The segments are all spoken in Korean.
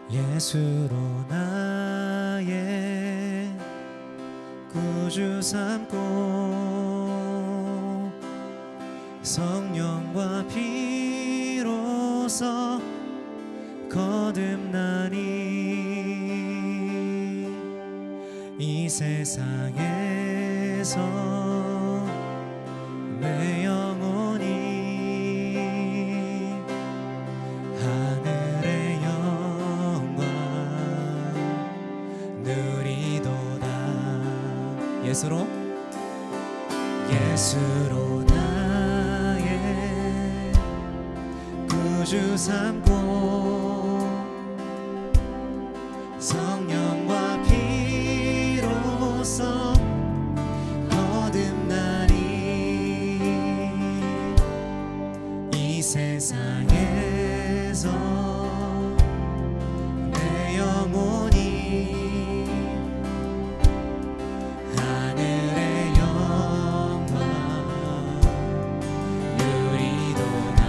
예수로 나의 구주 삼고 성령과 피로써 거듭나니 이 세상에서 내 영혼이 하늘의 영광 누리도다. 예수로 나의 구주 삼고 성령과 피로써 거듭나니 이 세상에서 내 영혼이 하늘의 영광 누리도다.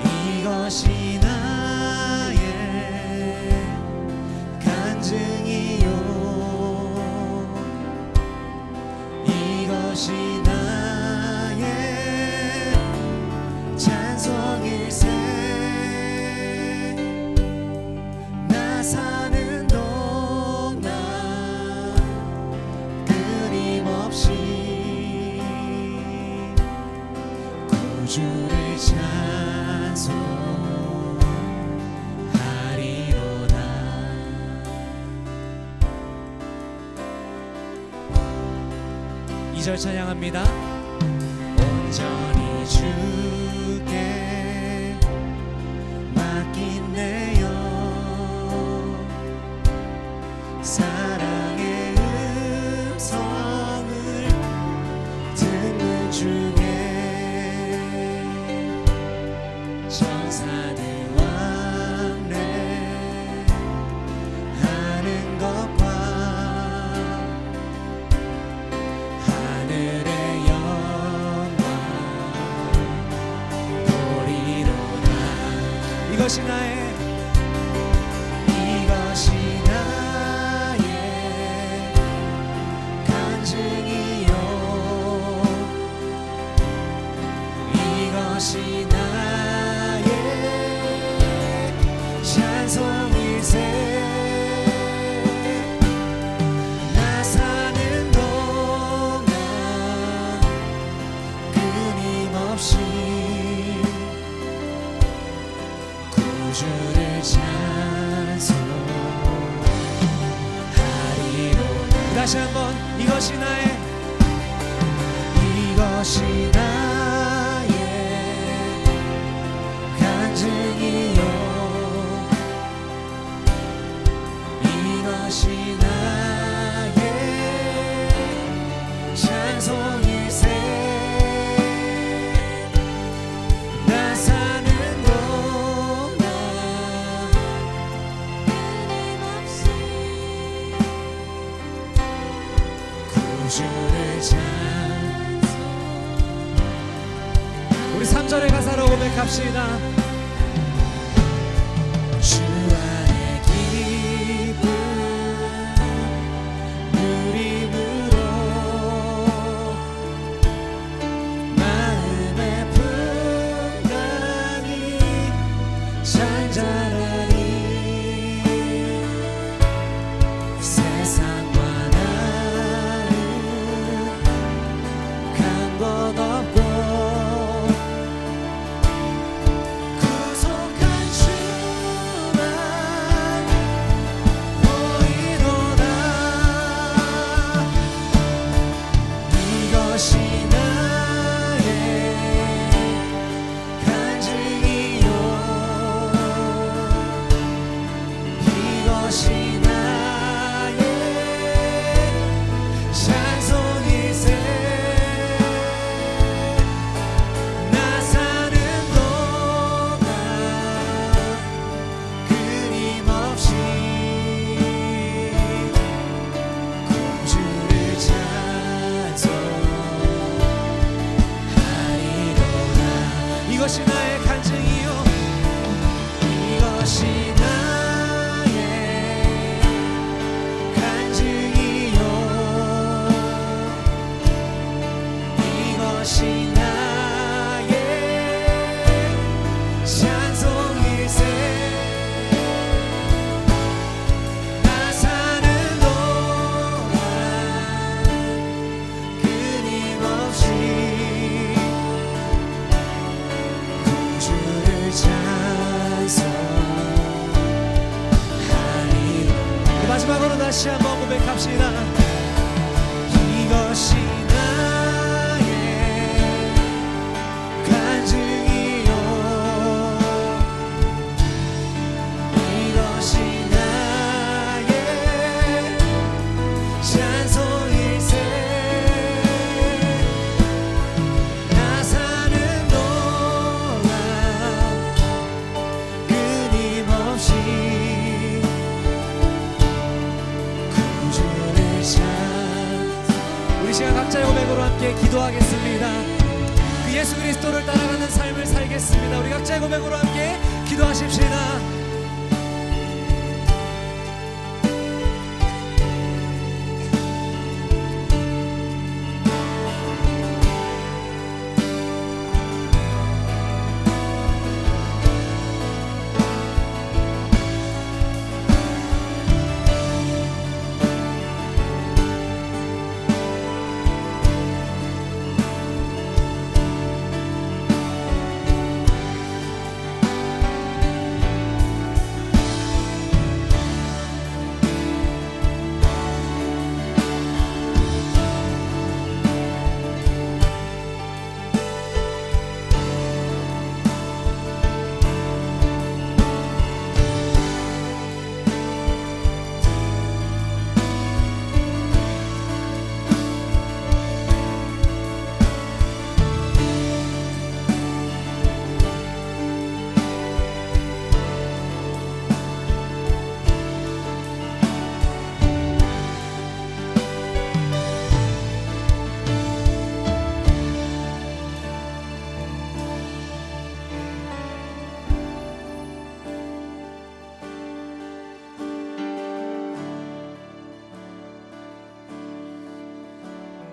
이것이 나의 간증이요 이것이 나의 찬송일세. 나 사는 동안 끊임없이 구주를 찬송하리로다. 2절 찬양합니다. 온전히 주께 맡긴내요 사랑의 음성을 듣는 중에 천사들 왕래하는 것과 하늘의 영광 보리로다. 이것이 나의 간증이요 이것이 나의 찬송일세. 나 사는 동안 끊임없이 구주를 찬송하리로다. 다시 한번 이것이 나의 간증이요 이것이 나의 찬송일세. 나 사는 동안 끊임없이 구주를 우리 3절의 가사로 고백합시다. 주 안에 기쁨 누림으로 마음의 풍랑이 잔잔하니 세상과 나는 간 것 없고 각자의 고백으로 함께 기도하겠습니다. 그 예수 그리스도를 따라가는 삶을 살겠습니다. 우리 각자의 고백으로 함께 기도하십시다.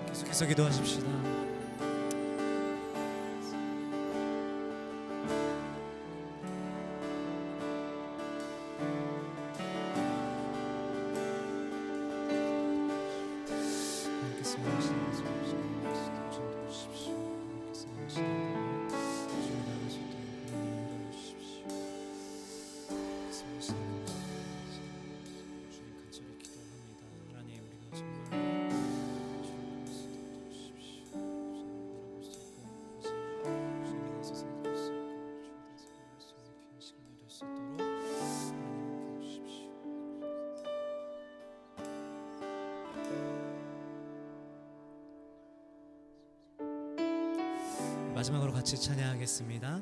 계속해서 기도하십시다. 마지막으로 같이 찬양하겠습니다.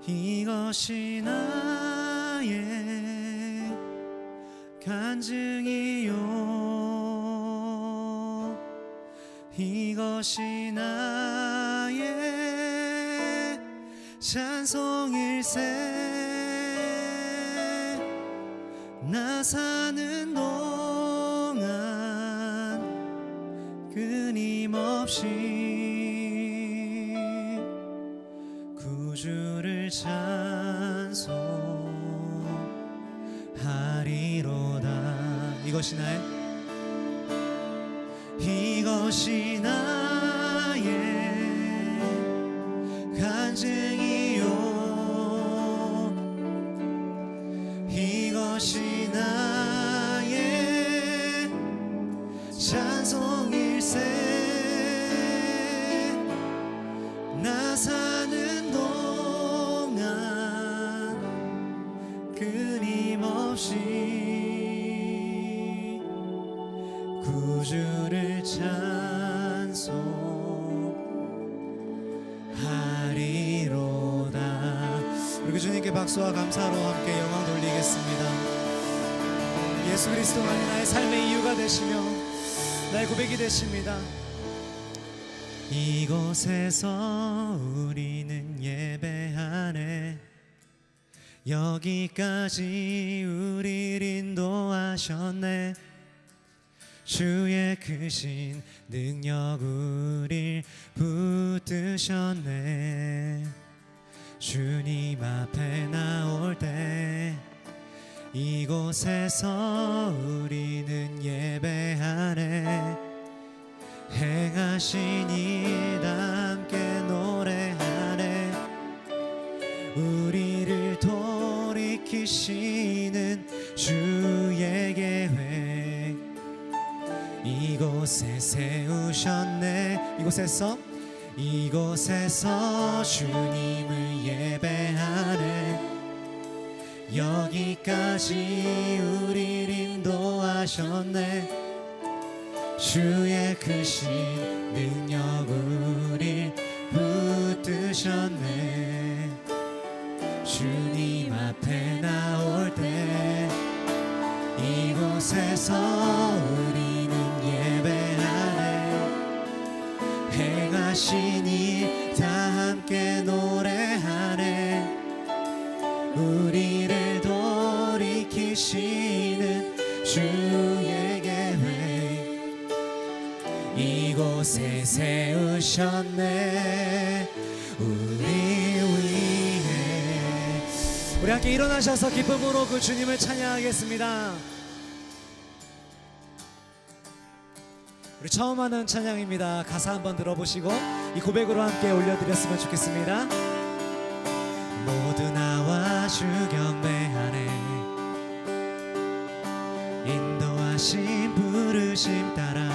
이것이 나의 간증이요, 이것이 나의 찬송일세. 나 사는 동안 끊임없이 구주를 찬송하리로다. 이것이 나의, 이것이 나의 간증이요, 이것이 나의 찬송일세. 나 사는 동안 끊임없이 구주를 찬송하리로다. 우리 주님께 박수와 감사로 함께 영광 돌리겠습니다. 예수 그리스도만이 나의 삶의 이유가 되시며 나의 고백이 되십니다. 이곳에서 우리는 예배하네. 여기까지 우리를 인도하셨네. 주의 크신 능력 우릴 붙드셨네. 주님 앞에 나올 때 이곳에서 우리는 예배하네. 행하신 일 함께 노래하네. 우리를 돌이키시는 주의 계획 이곳에 세우셨네. 이곳에서 주님을 예배하네. 여기까지 우리를 인도하셨네. 주의 크신 능력 우릴 붙드셨네. 주님 앞에 나올 때 이곳에서 우리는 예배하네. 행하시니 다 함께 노래하네. 우리를 돌이키시는 주의 계획 이곳에 세우셨네. 우리 위해. 우리 함께 일어나셔서 기쁨으로 그 주님을 찬양하겠습니다. 우리 처음 하는 찬양입니다. 가사 한번 들어보시고 이 고백으로 함께 올려드렸으면 좋겠습니다. 모두 나와 주 경배하네. 인도하신 부르심 따라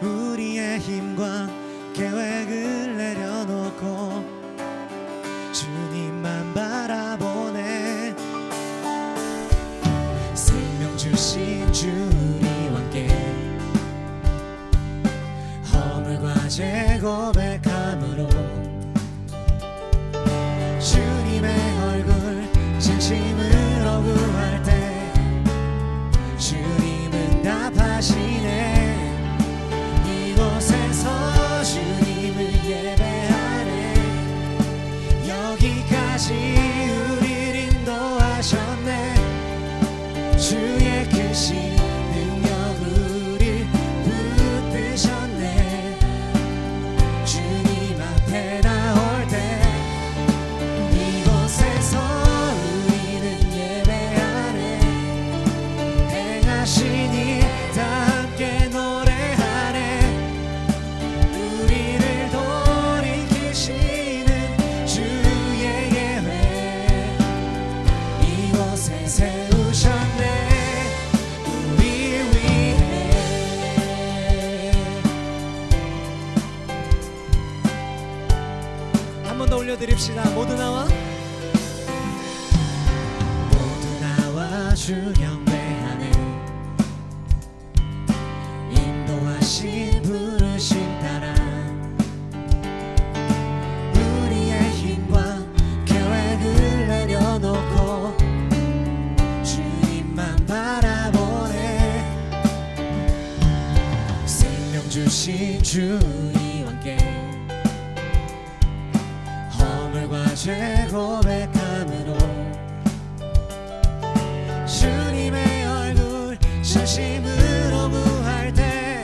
우리의 힘과 계획을 내려놓고 주님만 바라보네. 생명 주신 주 우리와 함께 허물과 죄 고백함으로 주님의 얼굴 진심으로 구할 때 주님은 답하시네. 이곳에서 주님을 예배하네. 여기까지 우리를 인도하셨네. 주의 크신 능력 우릴 붙드셨네. 주님 앞에 나올 때 이곳에서 우리는 예배하네. 행하시니 다 함께 노래하네. 우리를 돌이키시는 주의 계획 이곳에 세우셨네. 우리 위해. 한 번 더 올려드립시다. 모두 나와 주 경배하네. 인도하신 부르심 따라 우리의 힘과 계획을 내려놓고 주님만 바라보네. 생명 주신 주 우리와 함께 허물과 죄 고백함으로 주님의 얼굴 진심으로 구할 때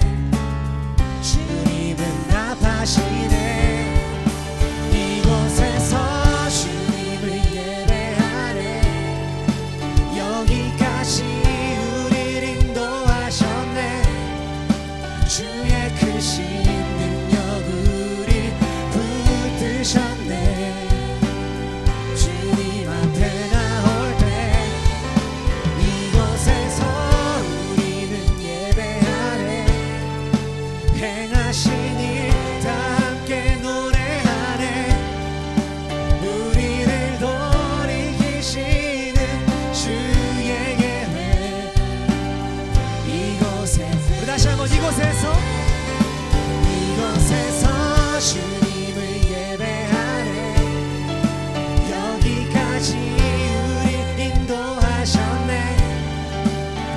주님은 답하시네. 이곳에서 주님을 예배하네. 여기까지 우리를 인도하셨네. 주의 크신 능력 우릴 붙드셨네. 주님 앞에 나올 때 이곳에서 우리는 예배하네. 행하시니 다 함께 노래하네. 우리를 돌이키시는 주의 계획 이곳에. 우리 다시 한번 이곳에서 주님을 예배하네. 여기까지 우리 인도하셨네.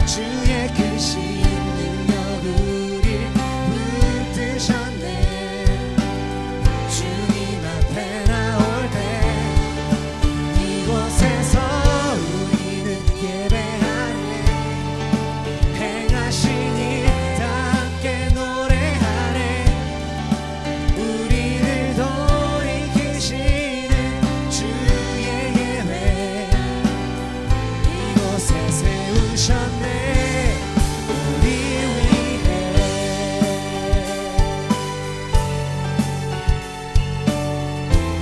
주의 크신 능력 우릴 붙드셨네. 주님 앞에 나올 때 이곳에서 우리는 예배하네. 행하시니 다 함께 노래하네. 우리를 돌이키시는 주의 계획 이곳에 세우셨네. 우리 위해.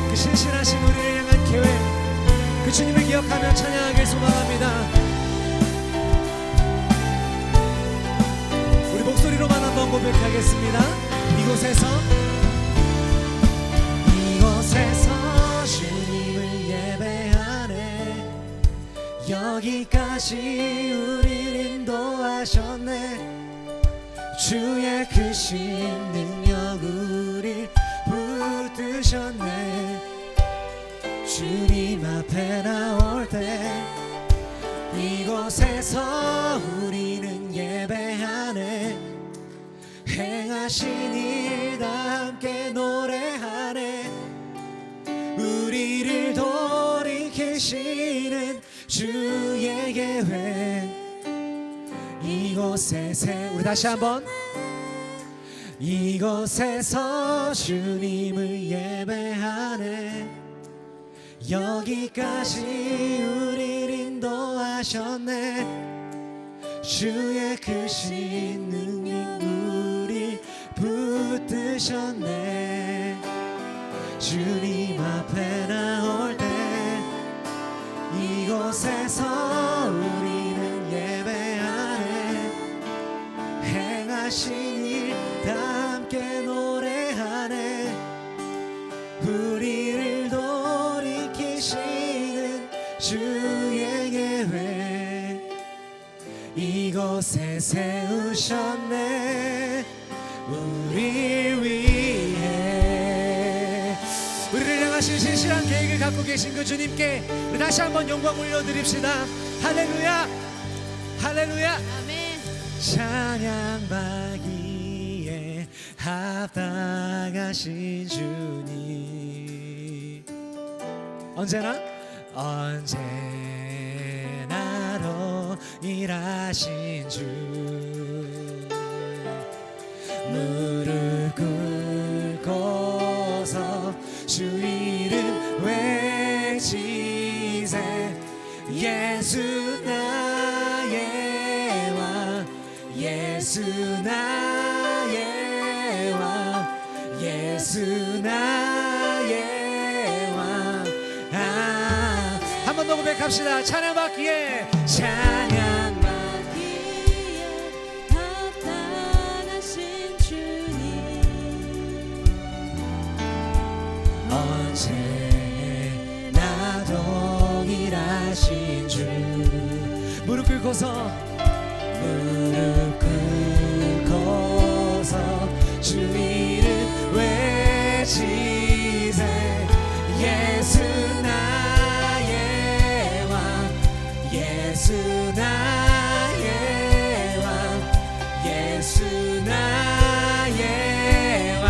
그 신실하신 우리를 향한 계획 그 주님을 기억하며 찬양하길 소망합니다. 우리 목소리로만 한번 고백하겠습니다. 이곳에서 주님을 예배하네. 여기까지 우리를 인도하셨네. 주의 크신 능력 우릴 붙드셨네. 주님 앞에 나올 때 이곳에서 우리는 예배하네. 행하시니 함께 노래하네. 우리를 돌이키시는 주의 계획 이곳에 우리 다시 한번 이곳에서 주님을 예배하네. 여기까지 우리를 인도하셨네. 주의 크신 능력 우리 붙드셨네. 주님 앞에 나올 때 이곳에서 우리는 예배하네. 행하신 일 다 함께 노래하네. 우리를 돌이키시는 주의 계획 이곳에 세우셨네. 우리를 위해 우리를 향하신 신실한 계획을 갖고 계신 그 주님께 우리 다시 한번 영광 올려드립시다. 할렐루야 할렐루야. 아멘. 찬양받기에 합당하신 주님 언제나 동일하신 주 무릎 꿇고서 주 이름 외치세. 예수 나의 왕 예수 나의 왕 예수 나의 왕. 한 번 더 고백합시다. 찬양받기에 합당하신 주님 언제나 동일하신 주 무릎 꿇고서 주 이름 외치세. 예수 나의 왕 예수 나의 왕 예수 나의 왕.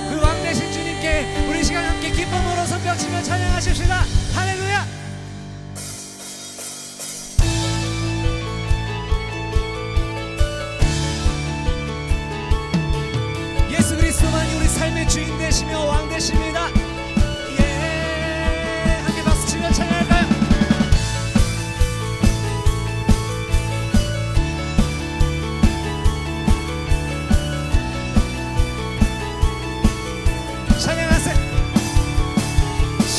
그 왕 되신 주님께 우리 시간 함께 기쁨으로 손뼉치며 찬양하십시다. 할렐루야. 예수 그리스도만이 우리 삶의 주인 되시며 왕 되십니다. 예, 함께 박수치며 찬양할까요? 찬양하세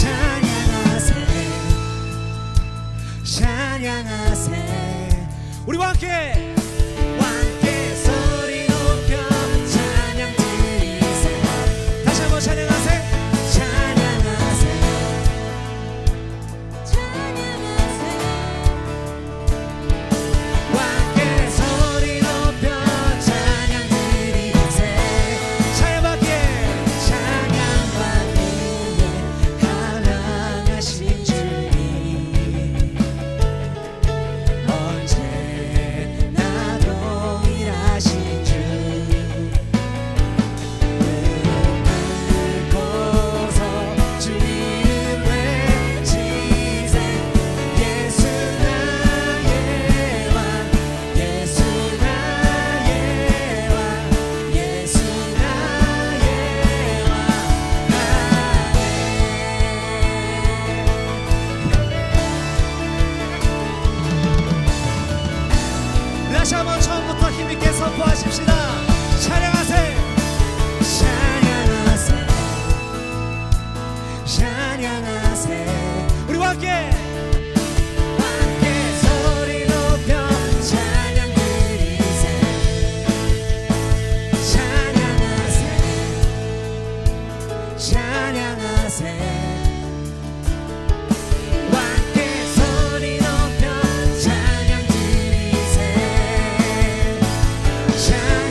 찬양하세 찬양하세. 우리와 함께 소리 높여 찬양 드리세. 다시 한번 찬양하세 찬양하세 찬양하세. 함께 소리 높여 찬양 드리세. 찬양받기에 합당하신 주님 언제나 동일하신 주 무릎 꿇고서 주 이름 외치세. 예수 나의 왕 예수 나의 왕 예수 나의 왕. 다시 한번 처음부터 힘있게 선포하십시다. 찬양하세 찬양하세 찬양하세. 우리와 함께 소리 높여 찬양 드리세. 찬양하세 찬양하세. 함께 소리 높여 찬양 드리세. 찬양하세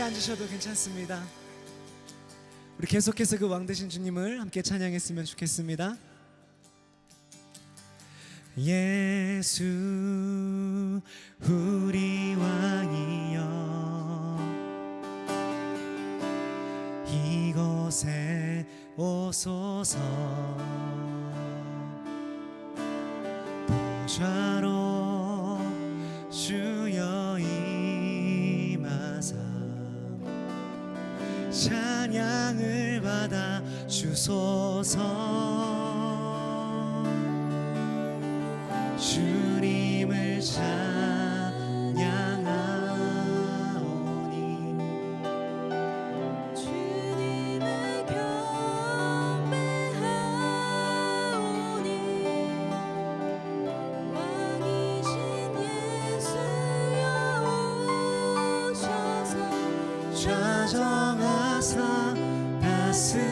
앉으셔도 괜찮습니다. 우리 계속해서 그 왕 되신 주님을 함께 찬양했으면 좋겠습니다. 예수 우리 왕이여 이곳에 오소서 보좌로 주여 임하사 찬양을 받아 주소서 주님을 찬양하오니 주님을 경배하오니 왕이신 예수여 오셔서 좌정하사 다스리소서.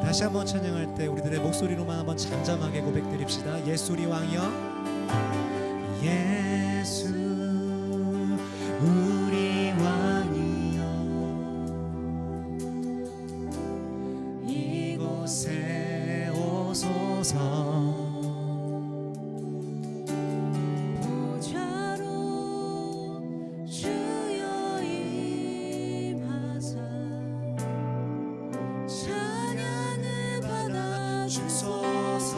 다시 한번 찬양할 때 우리들의 목소리로만 한번 잠잠하게 고백드립시다. 예수 우리 왕이여 예수 우리 왕이여 이곳에 오소서 보좌로 주여 임하사 찬양을 받아 주소서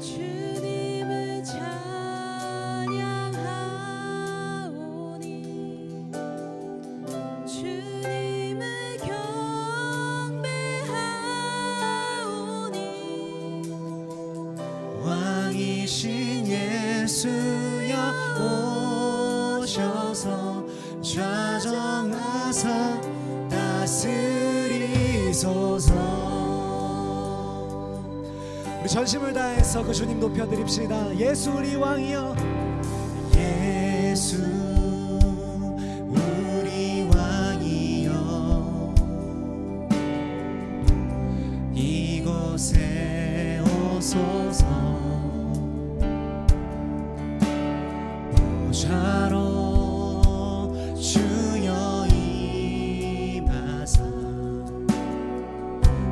주님을 찬양하오니 주님을 경배하오니 왕이신 예수여 오셔서 좌정하사 다스리소서. 우리 전심을 다해서 그 주님 높여드립시다. 예수 우리 왕이여 예수 우리 왕이여 이곳에 오소서 보좌로 주여 임하사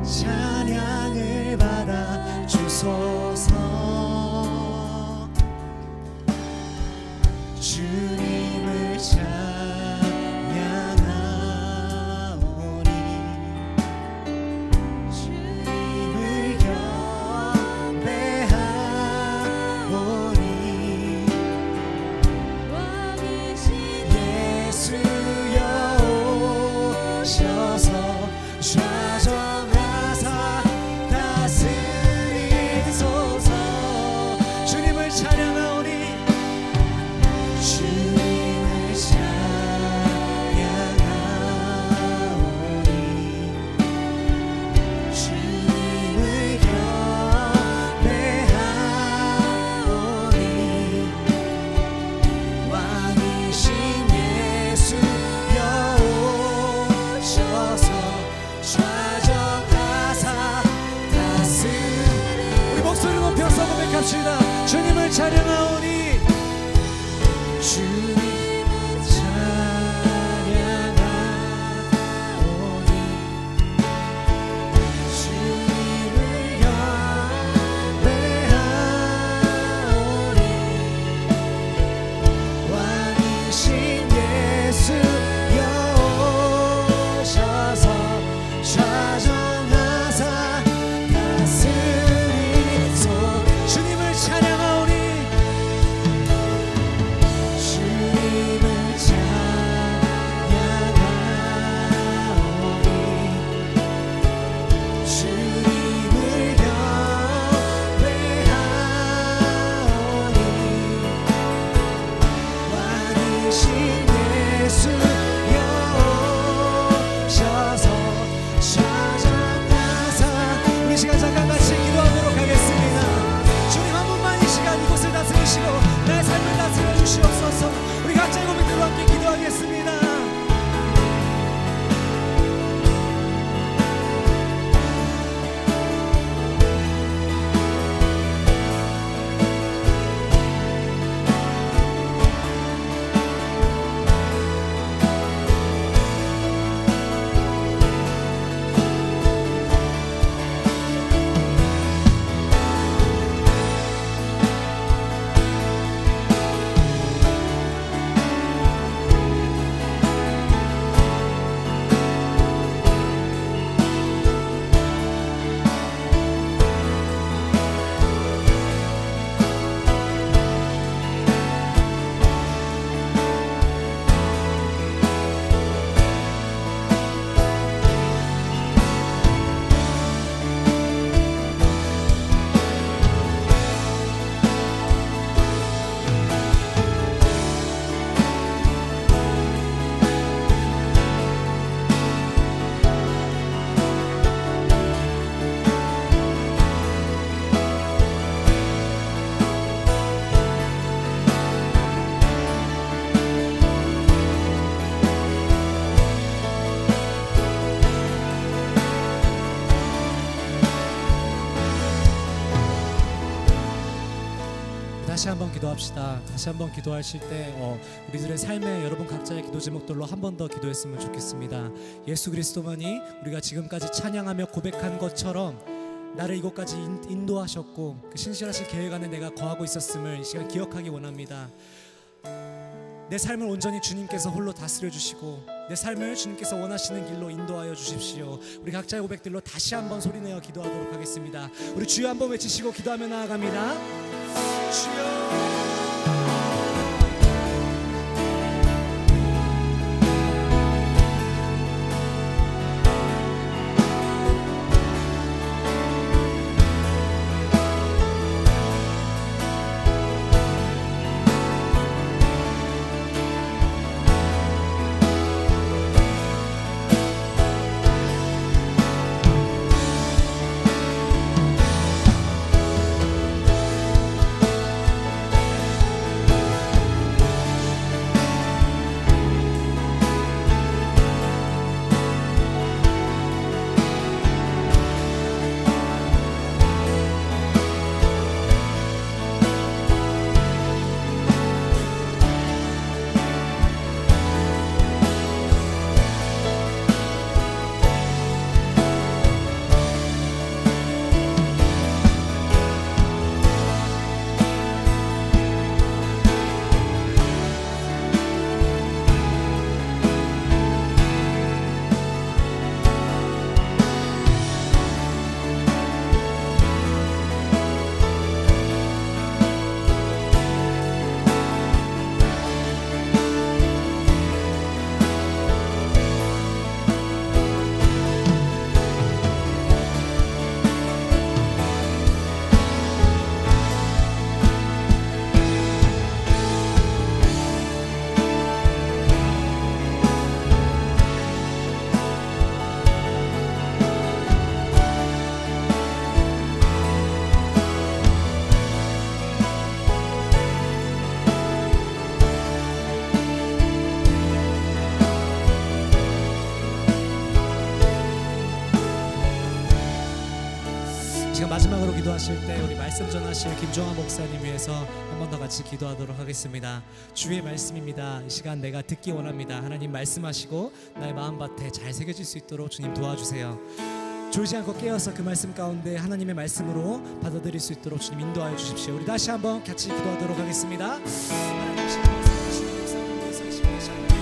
찬양을 받아 주소서 주님을 찬양하오니 주님을 경배하오니 왕이신 예수여 오셔서 좌정하사 다스리소서 주님을 찬양하오니 주님을 찬양하오니 주님을 경배하오니 왕이신 예수여 오셔서 좌정하사 다스리 우리 목소리 높여서 고백합시다. 주님을 찬양하오니 주님을 찬양하오니 주님을 경배하오니 왕이신 예수여 오셔서 좌정하사 다스리소 주님을 찬양하오니 주님을 찬양하오니 주님을 경배하오니 왕이신 예수여 오셔서 좌정하사 우리 시간 잠깐 같이 기도하도록 하겠습니다. 주님 한 분만 이 시간 이곳을 다스리시고 나의 삶을 다스려 주시옵소서. 우리 각자의 고백들과 함께 기도하겠습니다. 다시 한번 기도합시다. 다시 한번 기도하실 때 우리들의 삶에 여러분 각자의 기도 제목들로 한 번 더 기도했으면 좋겠습니다. 예수 그리스도만이 우리가 지금까지 찬양하며 고백한 것처럼 나를 이곳까지 인도하셨고 그 신실하신 계획 안에 내가 거하고 있었음을 이 시간 기억하기 원합니다. 내 삶을 온전히 주님께서 홀로 다스려 주시고 내 삶을 주님께서 원하시는 길로 인도하여 주십시오. 우리 각자의 고백들로 다시 한번 소리내어 기도하도록 하겠습니다. 우리 주여 한번 외치시고 기도하며 나아갑니다. 주여. 지금 마지막으로 기도하실 때 우리 말씀 전하실 김종환 목사님 위해서 한 번 더 같이 기도하도록 하겠습니다. 주의 말씀입니다. 이 시간 내가 듣기 원합니다. 하나님 말씀하시고 나의 마음밭에 잘 새겨질 수 있도록 주님 도와주세요. 졸지 않고 깨어서 그 말씀 가운데 하나님의 말씀으로 받아들일 수 있도록 주님 인도하여 주십시오. 우리 다시 한번 같이 기도하도록 하겠습니다. 하나님 시간 말씀하시는 목사님 위해서 이 시간 다시 한번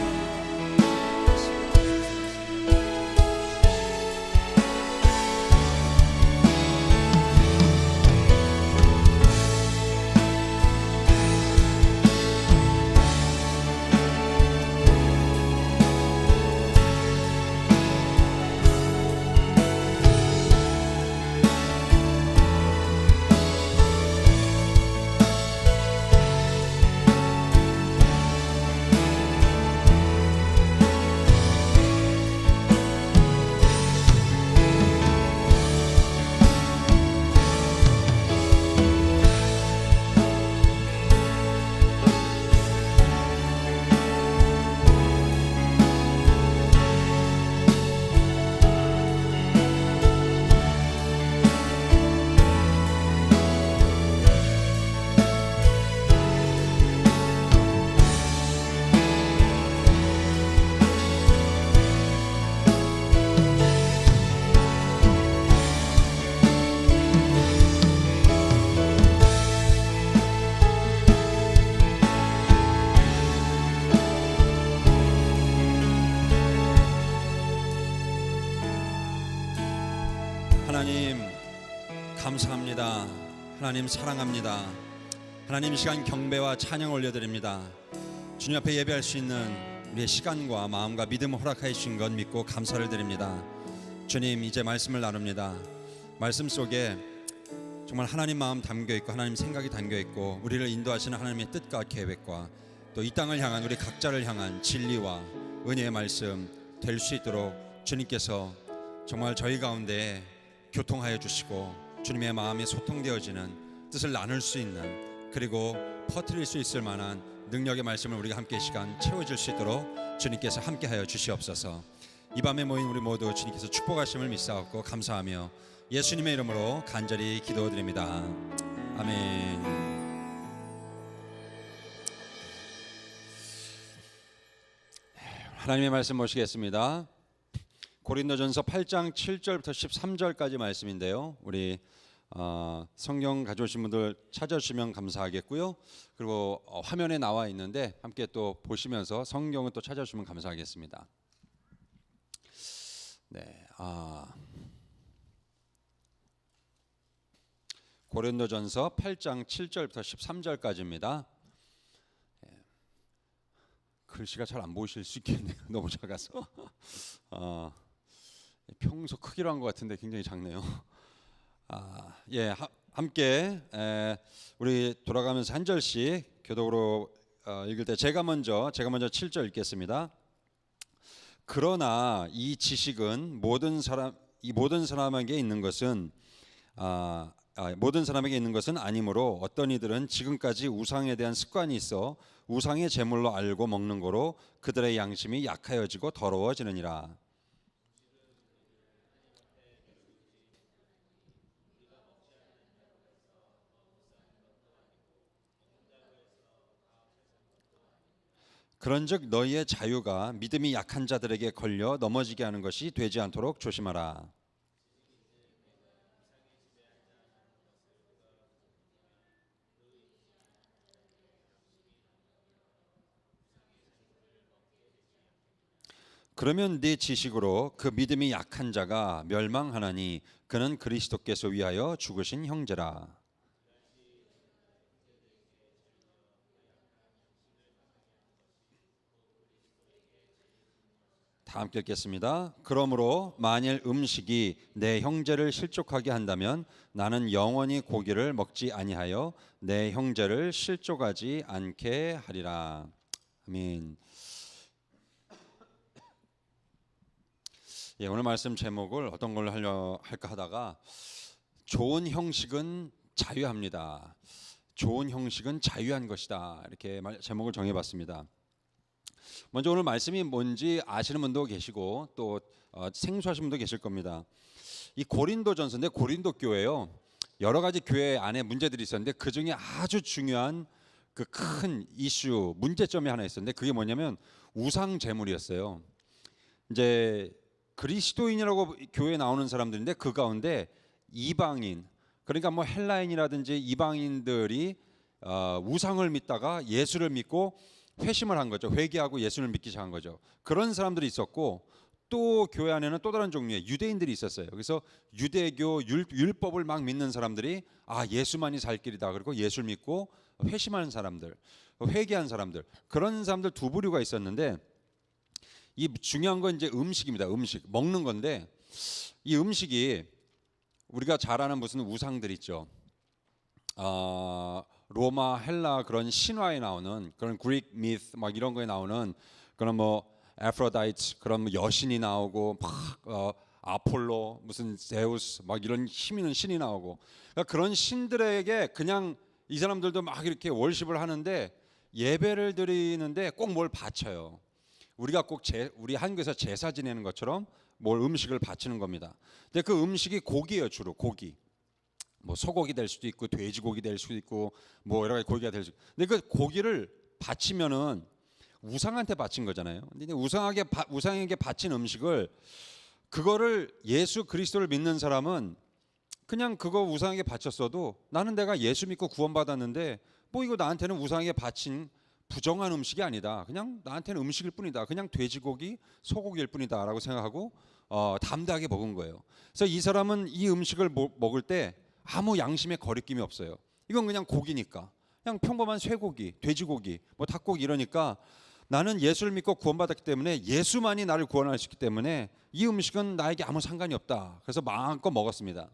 하나님 감사합니다. 하나님 사랑합니다. 하나님 이 시간 경배와 찬양 올려드립니다. 주님 앞에 예배할 수 있는 우리의 시간과 마음과 믿음을 허락하여 주신 것 믿고 감사를 드립니다. 주님 이제 말씀을 나눕니다. 말씀 속에 정말 하나님 마음 담겨있고 하나님 생각이 담겨있고 우리를 인도하시는 하나님의 뜻과 계획과 또 이 땅을 향한 우리 각자를 향한 진리와 은혜의 말씀 될 수 있도록 주님께서 정말 저희 가운데 교통하여 주시고 주님의 마음이 소통되어지는 뜻을 나눌 수 있는 그리고 퍼뜨릴 수 있을 만한 능력의 말씀을 우리가 함께 이 시간 채워질 수 있도록 주님께서 함께하여 주시옵소서. 이 밤에 모인 우리 모두 주님께서 축복하심을 믿사옵고 감사하며 예수님의 이름으로 간절히 기도드립니다. 아멘. 하나님의 말씀 보시겠습니다. 고린도전서 8장 7절부터 13절까지 말씀인데요. 우리 성경 가져오신 분들 찾아주시면 감사하겠고요. 그리고 화면에 나와 있는데 함께 또 보시면서 성경을 또 찾아주시면 감사하겠습니다. 네, 고린도전서 8장 7절부터 13절까지입니다. 글씨가 잘 안 보이실 수 있겠네요. 너무 작아서. 평소 크기로 한 것 같은데 굉장히 작네요. 함께 우리 돌아가면서 한 절씩 교독으로 읽을 때 제가 먼저 7절 읽겠습니다. 그러나 이 지식은 모든 사람에게 있는 것은 아니므로 어떤 이들은 지금까지 우상에 대한 습관이 있어 우상의 제물로 알고 먹는 거로 그들의 양심이 약하여지고 더러워지느니라. 그런즉 너희의 자유가 믿음이 약한 자들에게 걸려 넘어지게 하는 것이 되지 않도록 조심하라. 그러면 네 지식으로 그 믿음이 약한 자가 멸망하나니 그는 그리스도께서 위하여 죽으신 형제라. 다 함께 읽겠습니다. 그러므로 만일 음식이 내 형제를 실족하게 한다면 나는 영원히 고기를 먹지 아니하여 내 형제를 실족하지 않게 하리라. 아멘. 오늘 말씀 제목을 어떤 걸로 할까 하다가 좋은 형식은 자유합니다. 좋은 형식은 자유한 것이다. 이렇게 제목을 정해봤습니다. 먼저 오늘 말씀이 뭔지 아시는 분도 계시고 또 생소하신 분도 계실 겁니다. 이 고린도전서인데 고린도 교회요. 여러 가지 교회 안에 문제들이 있었는데 그 중에 아주 중요한 그 큰 이슈 문제점이 하나 있었는데 그게 뭐냐면 우상 제물이었어요. 이제 그리스도인이라고 교회에 나오는 사람들인데 그 가운데 이방인 그러니까 뭐 헬라인이라든지 이방인들이 우상을 믿다가 예수를 믿고 회심을 한 거죠. 회개하고 예수를 믿기 시작한 거죠. 그런 사람들이 있었고 또 교회 안에는 또 다른 종류의 유대인들이 있었어요. 그래서 유대교 율법을 막 믿는 사람들이 예수만이 살 길이다. 그리고 예수를 믿고 회심하는 사람들, 회개한 사람들 그런 사람들 두 부류가 있었는데 이 중요한 건 이제 음식입니다. 음식 먹는 건데 이 음식이 우리가 잘 아는 무슨 우상들 있죠. 로마, 헬라 그런 신화에 나오는 그런 그릭 미스 막 이런 거에 나오는 그런 뭐 에프로다이트 그런 뭐 여신이 나오고 막 아폴로 무슨 제우스 막 이런 힘 있는 신이 나오고 그러니까 그런 신들에게 그냥 이 사람들도 막 이렇게 월십을 하는데 예배를 드리는데 꼭 뭘 바쳐요. 우리가 꼭 우리 한국에서 제사 지내는 것처럼 뭘 음식을 바치는 겁니다. 근데 그 음식이 고기예요. 주로 고기. 뭐 소고기 될 수도 있고 돼지고기 될 수도 있고 뭐 여러 가지 고기가 될 수 있고. 근데 그 고기를 바치면은 우상한테 바친 거잖아요. 근데 우상에게 바친 음식을 그거를 예수 그리스도를 믿는 사람은 그냥 그거 우상에게 바쳤어도 나는 내가 예수 믿고 구원받았는데 뭐 이거 나한테는 우상에게 바친 부정한 음식이 아니다. 그냥 나한테는 음식일 뿐이다. 그냥 돼지고기, 소고기일 뿐이다라고 생각하고 담대하게 먹은 거예요. 그래서 이 사람은 이 음식을 먹을 때 아무 양심의 거리낌이 없어요. 이건 그냥 고기니까. 그냥 평범한 쇠고기, 돼지고기, 뭐 닭고기 이러니까 나는 예수를 믿고 구원받았기 때문에 예수만이 나를 구원할 수 있기 때문에 이 음식은 나에게 아무 상관이 없다. 그래서 마음껏 먹었습니다.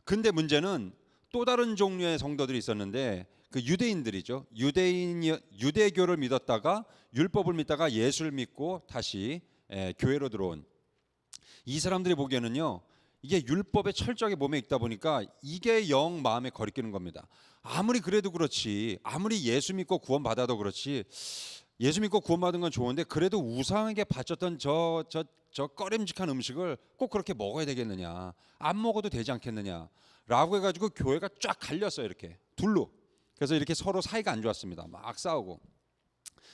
근데 문제는 또 다른 종류의 성도들이 있었는데 그 유대인들이죠. 유대교를 믿었다가 율법을 믿다가 예수를 믿고 다시 교회로 들어온 이 사람들이 보기에는요. 이게 율법에 철저하게 몸에 있다 보니까 이게 영 마음에 거리끼는 겁니다. 아무리 그래도 그렇지, 아무리 예수 믿고 구원받아도 그렇지, 예수 믿고 구원받은 건 좋은데 그래도 우상에게 바쳤던 저 꺼림직한 음식을 꼭 그렇게 먹어야 되겠느냐, 안 먹어도 되지 않겠느냐라고 해가지고 교회가 쫙 갈렸어요. 이렇게 둘로. 그래서 이렇게 서로 사이가 안 좋았습니다. 막 싸우고.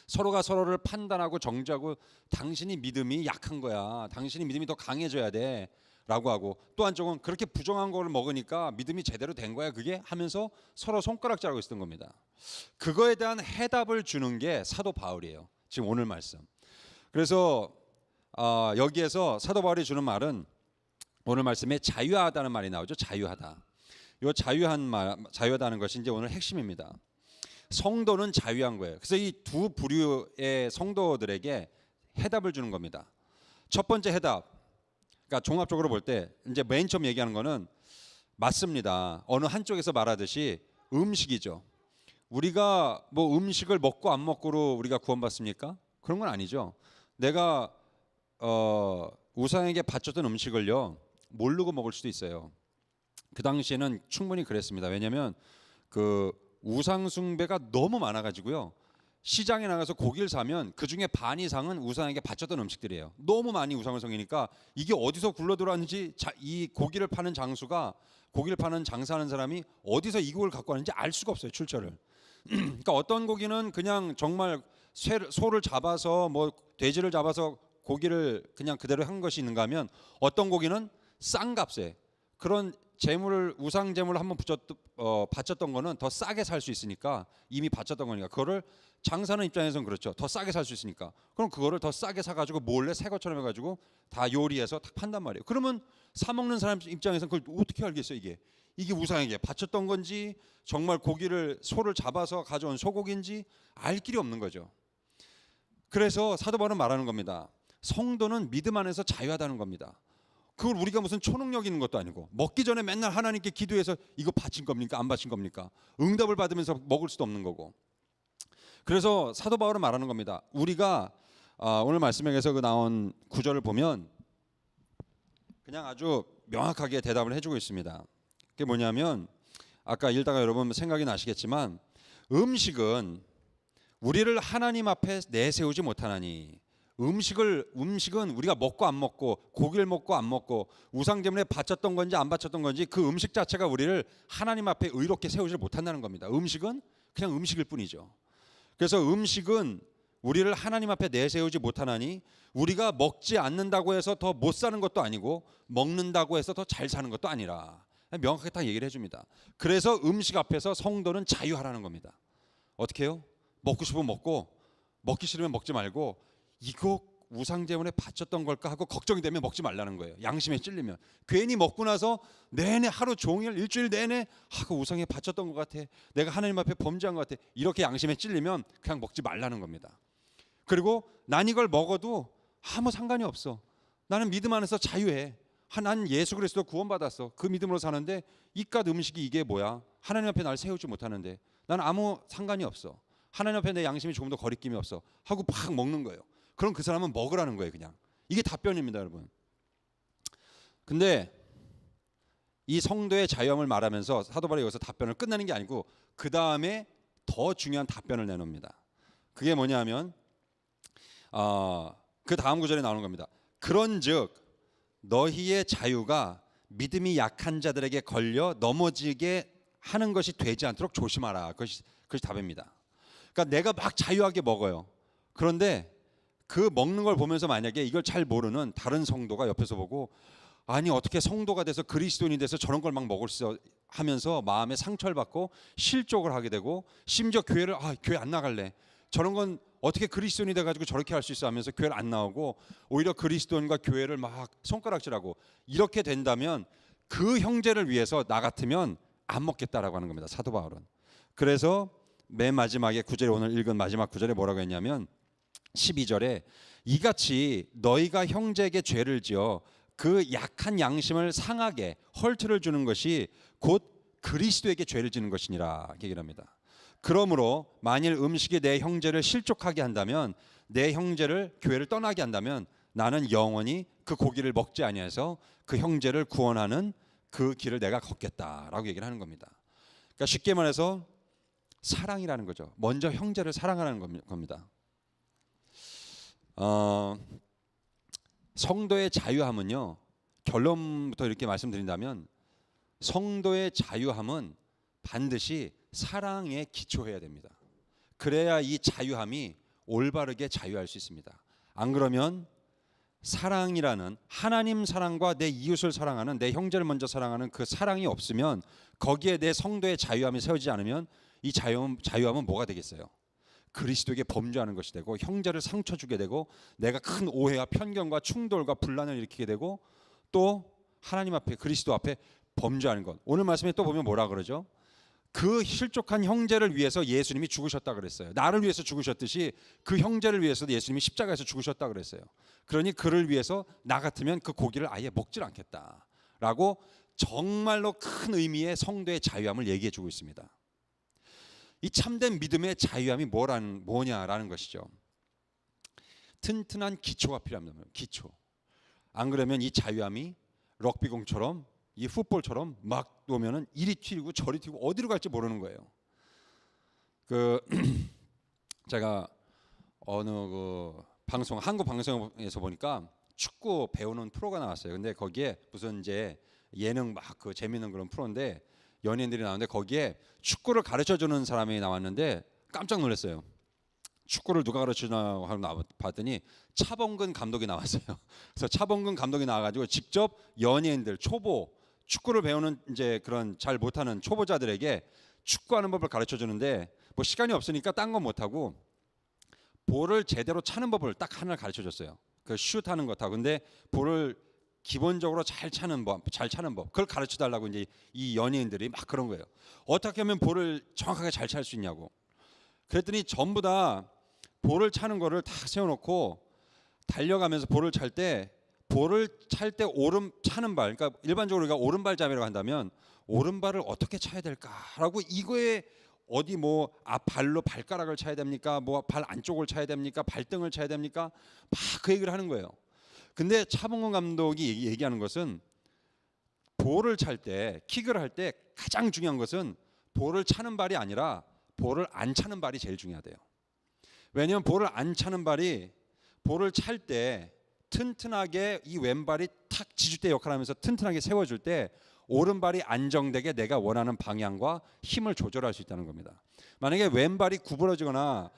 서로가 서로를 판단하고 정죄하고 당신이 믿음이 약한 거야. 당신이 믿음이 더 강해져야 돼. 라고 하고 또 한쪽은 그렇게 부정한 걸 먹으니까 믿음이 제대로 된 거야 그게 하면서 서로 손가락질하고 있었던 겁니다. 그거에 대한 해답을 주는 게 사도 바울이에요. 지금 오늘 말씀. 그래서 여기에서 사도 바울이 주는 말은 오늘 말씀에 자유하다는 말이 나오죠. 자유하다. 이 자유하다는 것이 이제 오늘 핵심입니다. 성도는 자유한 거예요. 그래서 이 두 부류의 성도들에게 해답을 주는 겁니다. 첫 번째 해답. 그러니까 종합적으로 볼 때 이제 맨 처음 얘기하는 거는 맞습니다. 어느 한쪽에서 말하듯이 음식이죠. 우리가 뭐 음식을 먹고 안 먹고로 우리가 구원받습니까? 그런 건 아니죠. 내가 우상에게 바쳤던 음식을요 모르고 먹을 수도 있어요. 그 당시에는 충분히 그랬습니다. 왜냐하면 그 우상 숭배가 너무 많아가지고요. 시장에 나가서 고기를 사면 그 중에 반 이상은 우상에게 바쳤던 음식들이에요. 너무 많이 우상을 섬기니까 이게 어디서 굴러 들어왔는지 이 고기를 파는 장수가 고기를 파는 장사하는 사람이 어디서 이 고기를 갖고 왔는지 알 수가 없어요. 출처를. 그러니까 어떤 고기는 그냥 정말 소를 잡아서 뭐 돼지를 잡아서 고기를 그냥 그대로 한 것이 있는가 하면 어떤 고기는 싼 값에 그런 재물을 우상 재물을 한번 바쳤던 거는 더 싸게 살 수 있으니까 이미 바쳤던 거니까 그거를 장사하는 입장에서는 그렇죠. 더 싸게 살 수 있으니까 그럼 그거를 더 싸게 사가지고 몰래 새 것처럼 해가지고 다 요리해서 딱 판단 말이에요. 그러면 사 먹는 사람 입장에서는 그걸 어떻게 알겠어요? 이게 우상에게 바쳤던 건지 정말 소를 잡아서 가져온 소고기인지 알 길이 없는 거죠. 그래서 사도 바울은 말하는 겁니다. 성도는 믿음 안에서 자유하다는 겁니다. 그걸 우리가 무슨 초능력 있는 것도 아니고 먹기 전에 맨날 하나님께 기도해서 이거 바친 겁니까? 안 바친 겁니까? 응답을 받으면서 먹을 수도 없는 거고. 그래서 사도 바울은 말하는 겁니다. 우리가 오늘 말씀에서 그 나온 구절을 보면 그냥 아주 명확하게 대답을 해주고 있습니다. 그게 뭐냐면 아까 읽다가 여러분 생각이 나시겠지만 음식은 우리를 하나님 앞에 내세우지 못하나니 음식은 우리가 먹고 안 먹고 고기를 먹고 안 먹고 우상 때문에 바쳤던 건지 안 바쳤던 건지 그 음식 자체가 우리를 하나님 앞에 의롭게 세우지 못한다는 겁니다. 음식은 그냥 음식일 뿐이죠. 그래서 음식은 우리를 하나님 앞에 내세우지 못하나니 우리가 먹지 않는다고 해서 더 못 사는 것도 아니고 먹는다고 해서 더 잘 사는 것도 아니라 명확하게 딱 얘기를 해줍니다. 그래서 음식 앞에서 성도는 자유하라는 겁니다. 어떻게 해요? 먹고 싶으면 먹고 먹기 싫으면 먹지 말고 이거 우상 제물에 바쳤던 걸까 하고 걱정이 되면 먹지 말라는 거예요. 양심에 찔리면 괜히 먹고 나서 내내 하루 종일 일주일 내내 그 우상에 바쳤던 것 같아. 내가 하나님 앞에 범죄한 것 같아. 이렇게 양심에 찔리면 그냥 먹지 말라는 겁니다. 그리고 난 이걸 먹어도 아무 상관이 없어. 나는 믿음 안에서 자유해. 난 예수 그리스도 구원받았어. 그 믿음으로 사는데 이깟 음식이 이게 뭐야? 하나님 앞에 날 세우지 못하는데 난 아무 상관이 없어. 하나님 앞에 내 양심이 조금 더 거리낌이 없어 하고 막 먹는 거예요. 그럼 그 사람은 먹으라는 거예요. 그냥 이게 답변입니다, 여러분. 근데 이 성도의 자유함을 말하면서 사도 바울이 여기서 답변을 끝내는 게 아니고 그 다음에 더 중요한 답변을 내놓습니다. 그게 뭐냐면 그 다음 구절에 나오는 겁니다. 그런즉 너희의 자유가 믿음이 약한 자들에게 걸려 넘어지게 하는 것이 되지 않도록 조심하라. 그것이 답입니다. 그러니까 내가 막 자유하게 먹어요. 그런데 그 먹는 걸 보면서 만약에 이걸 잘 모르는 다른 성도가 옆에서 보고 아니 어떻게 성도가 돼서 그리스도인이 돼서 저런 걸 막 먹을 수 하면서 마음에 상처를 받고 실족을 하게 되고 심지어 교회 안 나갈래. 저런 건 어떻게 그리스도인이 돼가지고 저렇게 할 수 있어 하면서 교회를 안 나오고 오히려 그리스도인과 교회를 막 손가락질하고 이렇게 된다면 그 형제를 위해서 나 같으면 안 먹겠다라고 하는 겁니다. 사도 바울은. 그래서 맨 마지막에 구절에 오늘 읽은 마지막 구절에 뭐라고 했냐면 12절에 이같이 너희가 형제에게 죄를 지어 그 약한 양심을 상하게 헐트를 주는 것이 곧 그리스도에게 죄를 지는 것이니라 얘기를 합니다. 그러므로 만일 음식이 내 형제를 실족하게 한다면 내 형제를 교회를 떠나게 한다면 나는 영원히 그 고기를 먹지 아니해서 그 형제를 구원하는 그 길을 내가 걷겠다라고 얘기를 하는 겁니다. 그러니까 쉽게 말해서 사랑이라는 거죠. 먼저 형제를 사랑하는 겁니다. 성도의 자유함은요, 결론부터 이렇게 말씀드린다면 성도의 자유함은 반드시 사랑에 기초해야 됩니다. 그래야 이 자유함이 올바르게 자유할 수 있습니다. 안 그러면 사랑이라는 하나님 사랑과 내 이웃을 사랑하는, 내 형제를 먼저 사랑하는 그 사랑이 없으면, 거기에 내 성도의 자유함이 세워지지 않으면 이 자유함은 뭐가 되겠어요? 그리스도에게 범죄하는 것이 되고, 형제를 상처 주게 되고, 내가 큰 오해와 편견과 충돌과 분란을 일으키게 되고, 또 하나님 앞에, 그리스도 앞에 범죄하는 것. 오늘 말씀에 또 보면 뭐라 그러죠? 그 실족한 형제를 위해서 예수님이 죽으셨다 그랬어요. 나를 위해서 죽으셨듯이 그 형제를 위해서도 예수님이 십자가에서 죽으셨다 그랬어요. 그러니 그를 위해서 나 같으면 그 고기를 아예 먹질 않겠다라고 정말로 큰 의미의 성도의 자유함을 얘기해 주고 있습니다. 이 참된 믿음의 자유함이 뭐냐라는 것이죠. 튼튼한 기초가 필요합니다. 기초. 안 그러면 이 자유함이 럭비공처럼, 이 풋볼처럼 막 놓으면은 이리 튀고 저리 튀고 어디로 갈지 모르는 거예요. 제가 어느 한국 방송에서 보니까 축구 배우는 프로가 나왔어요. 근데 거기에 무슨 이제 예능 막 재밌는 그런 프로인데, 연예인들이 나오는데 거기에 축구를 가르쳐 주는 사람이 나왔는데 깜짝 놀랐어요. 축구를 누가 가르치나 하고 봤더니 차범근 감독이 나왔어요. 그래서 차범근 감독이 나와가지고 직접 연예인들, 초보 축구를 배우는 이제 그런 잘 못하는 초보자들에게 축구하는 법을 가르쳐 주는데, 뭐 시간이 없으니까 딴 건 못하고 볼을 제대로 차는 법을 딱 하나 가르쳐 줬어요. 그 슛하는 것하고. 근데 볼을 기본적으로 잘 차는 법, 그걸 가르쳐 달라고 이제 이 연예인들이 막 그런 거예요. 어떻게 하면 볼을 정확하게 잘 찰 수 있냐고. 그랬더니 전부 다 볼을 차는 거를 다 세워놓고 달려가면서 볼을 찰 때 오른 차는 발, 그러니까 일반적으로 우리가 오른발잡이라고 한다면 오른발을 어떻게 차야 될까라고, 이거에 어디 뭐 발로 발가락을 차야 됩니까? 뭐 발 안쪽을 차야 됩니까? 발등을 차야 됩니까? 막 그 얘기를 하는 거예요. 근데 차범근 감독이 얘기하는 것은, 볼을 찰 때, 킥을 할 때 가장 중요한 것은 볼을 차는 발이 아니라 볼을 안 차는 발이 제일 중요하대요. 왜냐하면 볼을 안 차는 발이 볼을 찰 때 튼튼하게 이 왼발이 탁 지주대 역할을 하면서 튼튼하게 세워줄 때 오른발이 안정되게 내가 원하는 방향과 힘을 조절할 수 있다는 겁니다. 만약에 왼발이 구부러지거나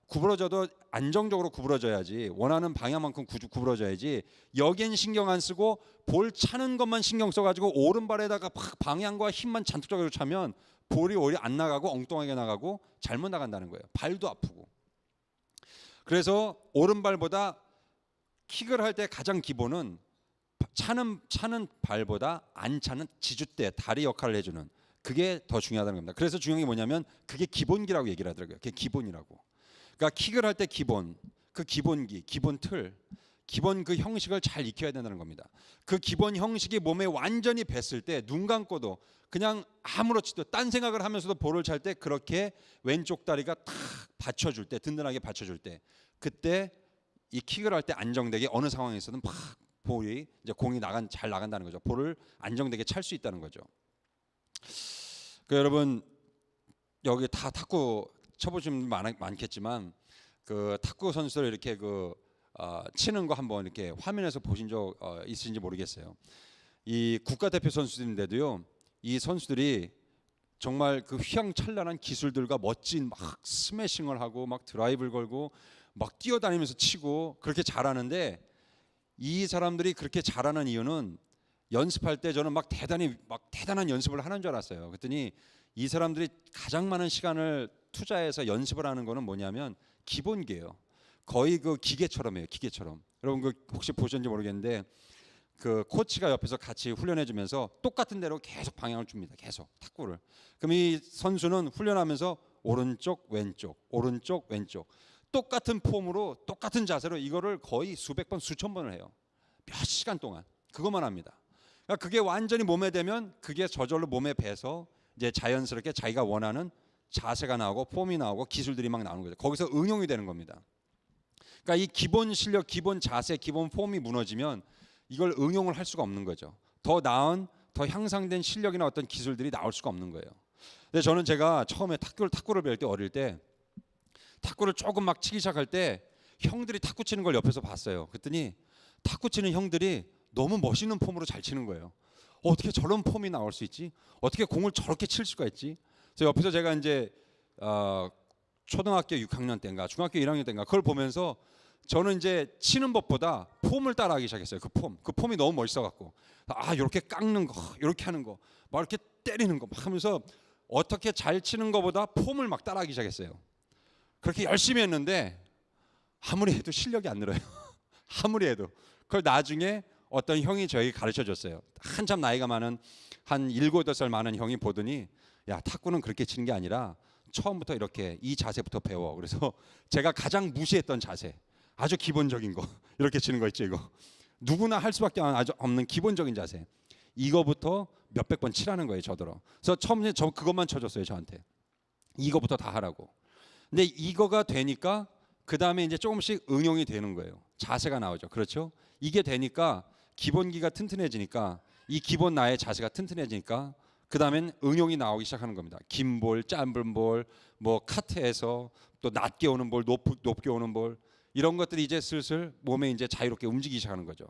구부러져도 안정적으로 구부러져야지, 원하는 방향만큼 구부러져야지, 여긴 신경 안 쓰고 볼 차는 것만 신경 써가지고 오른발에다가 방향과 힘만 잔뜩적으로 차면 볼이 오히려 안 나가고 엉뚱하게 나가고 잘못 나간다는 거예요. 발도 아프고. 그래서 오른발보다 킥을 할 때 가장 기본은 차는 발보다 안 차는 지주대, 다리 역할을 해주는, 그게 더 중요하다는 겁니다. 그래서 중요한 게 뭐냐면 그게 기본기라고 얘기를 하더라고요. 그게 기본이라고. 그러니까 킥을 할 때 기본, 그 기본기, 기본 틀, 기본 그 형식을 잘 익혀야 된다는 겁니다. 그 기본 형식이 몸에 완전히 뱄을 때 눈 감고도 그냥 아무렇지도 딴 생각을 하면서도 볼을 찰 때 그렇게 왼쪽 다리가 탁 받쳐줄 때, 든든하게 받쳐줄 때, 그때 이 킥을 할 때 안정되게 어느 상황에서든 막 볼이 이제 공이 잘 나간다는 거죠. 볼을 안정되게 찰 수 있다는 거죠. 여러분 여기 다 탁구 쳐보시면 많겠지만 그 탁구 선수들 이렇게 치는 거 한번 이렇게 화면에서 보신 적 있으신지 모르겠어요. 이 국가대표 선수들인데도요, 이 선수들이 정말 그 휘황찬란한 기술들과 멋진 막 스매싱을 하고 막 드라이브를 걸고 막 뛰어다니면서 치고 그렇게 잘하는데, 이 사람들이 그렇게 잘하는 이유는 연습할 때 저는 막 대단한 연습을 하는 줄 알았어요. 그랬더니 이 사람들이 가장 많은 시간을 투자해서 연습을 하는 거는 뭐냐면 기본기예요. 거의 그 기계처럼 해요. 기계처럼. 여러분 혹시 보셨는지 모르겠는데 그 코치가 옆에서 같이 훈련해 주면서 똑같은 대로 계속 방향을 줍니다. 계속 탁구를. 그럼 이 선수는 훈련하면서 오른쪽 왼쪽 오른쪽 왼쪽 똑같은 폼으로 똑같은 자세로 이거를 거의 수백 번 수천 번을 해요. 몇 시간 동안 그것만 합니다. 그러니까 그게 완전히 몸에 되면 그게 저절로 몸에 배서 이제 자연스럽게 자기가 원하는 자세가 나오고 폼이 나오고 기술들이 막 나오는 거죠. 거기서 응용이 되는 겁니다. 그러니까 이 기본 실력, 기본 자세, 기본 폼이 무너지면 이걸 응용을 할 수가 없는 거죠. 더 나은, 더 향상된 실력이나 어떤 기술들이 나올 수가 없는 거예요. 근데 저는 제가 처음에 탁구를 배울 때 어릴 때 탁구를 조금 막 치기 시작할 때 형들이 탁구 치는 걸 옆에서 봤어요. 그랬더니 탁구 치는 형들이 너무 멋있는 폼으로 잘 치는 거예요. 어떻게 저런 폼이 나올 수 있지? 어떻게 공을 저렇게 칠 수가 있지? 그래서 옆에서 제가 이제 초등학교 6학년 때인가 중학교 1학년 때인가 그걸 보면서 저는 이제 치는 법보다 폼을 따라하기 시작했어요. 그 폼이 너무 멋있어 갖고 이렇게 깎는 거, 이렇게 하는 거, 막 이렇게 때리는 거 막 하면서 어떻게 잘 치는 거보다 폼을 막 따라하기 시작했어요. 그렇게 열심히 했는데 아무리 해도 실력이 안 늘어요. 아무리 해도. 그걸 나중에 어떤 형이 저에게 가르쳐 줬어요. 한참 나이가 많은 한 7, 8살 많은 형이 보더니 야, 탁구는 그렇게 치는 게 아니라 처음부터 이렇게 이 자세부터 배워. 그래서 제가 가장 무시했던 자세, 아주 기본적인 거, 이렇게 치는 거 있죠, 이거. 누구나 할 수밖에 아주 없는 기본적인 자세. 이거부터 몇백 번 치라는 거예요, 저더러. 그래서 처음에 저 그것만 쳐줬어요, 저한테. 이거부터 다 하라고. 근데 이거가 되니까 그 다음에 이제 조금씩 응용이 되는 거예요. 자세가 나오죠, 그렇죠? 이게 되니까 기본기가 튼튼해지니까 이 기본 나의 자세가 튼튼해지니까 그 다음엔 응용이 나오기 시작하는 겁니다. 긴 볼, 짧은 볼, 뭐 카트에서 또 낮게 오는 볼, 높게 오는 볼, 이런 것들이 이제 슬슬 몸에 이제 자유롭게 움직이기 시작하는 거죠.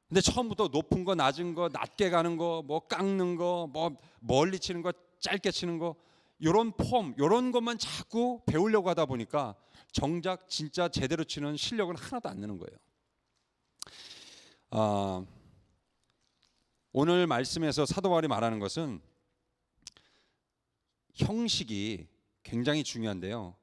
근데 처음부터 높은 거, 낮은 거, 낮게 가는 거, 뭐 깎는 거, 뭐 멀리 치는 거, 짧게 치는 거, 이런 폼, 이런 것만 자꾸 배우려고 하다 보니까 정작 진짜 제대로 치는 실력은 하나도 안 느는 거예요. 오늘 말씀에서 사도 바울이 말하는 것은 형식이 굉장히 중요한데요.